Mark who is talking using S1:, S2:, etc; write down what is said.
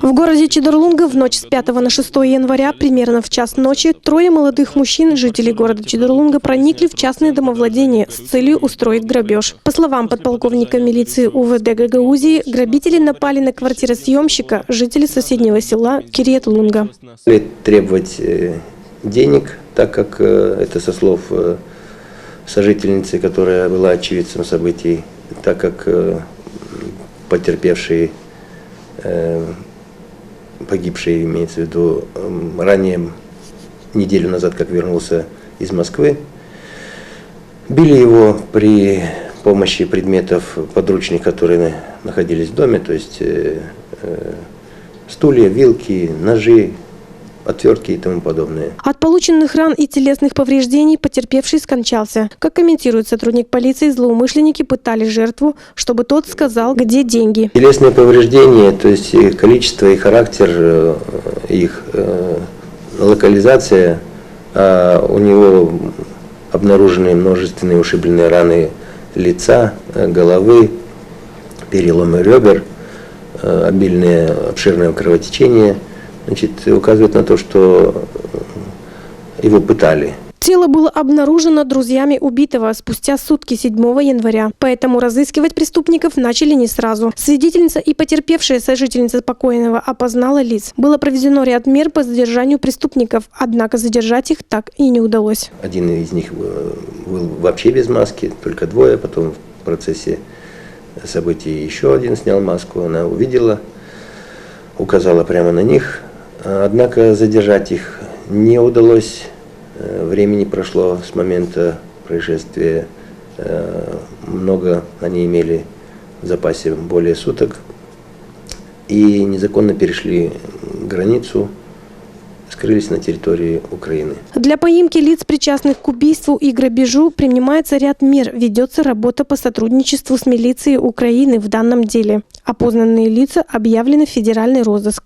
S1: В городе Чедерлунга в ночь с 5 на 6 января, примерно в час ночи, трое молодых мужчин, жителей города Чедерлунга, проникли в частное домовладение с целью устроить грабеж. По словам подполковника милиции УВД Гагаузии, грабители напали на квартиросъемщика, жителей соседнего села Кириет-Лунга.
S2: Требовать денег, так как это со слов сожительницы, которая была очевидцем событий, так как потерпевший, погибший, имеется в виду, ранее, неделю назад, как вернулся из Москвы, били его при помощи предметов подручных, которые находились в доме, то есть стулья, вилки, ножи, отвертки и тому подобное.
S1: От полученных ран и телесных повреждений потерпевший скончался. Как комментирует сотрудник полиции, злоумышленники пытали жертву, чтобы тот сказал, где деньги.
S2: Телесные повреждения, то есть их количество и характер, их локализация, у него обнаружены множественные ушибленные раны лица, головы, переломы ребер, обильное обширное кровотечение. Значит, указывает на то, что его пытали.
S1: Тело было обнаружено друзьями убитого спустя сутки 7 января. Поэтому разыскивать преступников начали не сразу. Свидетельница и потерпевшая сожительница покойного опознала лиц. Было проведено ряд мер по задержанию преступников, однако задержать их так и не удалось.
S2: Один из них был вообще без маски, только двое. Потом в процессе событий еще один снял маску. Она увидела, указала прямо на них. Однако задержать их не удалось. Времени прошло с момента происшествия много. Они имели в запасе более суток и незаконно перешли границу, скрылись на территории Украины.
S1: Для поимки лиц, причастных к убийству и грабежу, принимается ряд мер. Ведется работа по сотрудничеству с милицией Украины в данном деле. Опознанные лица объявлены в федеральный розыск.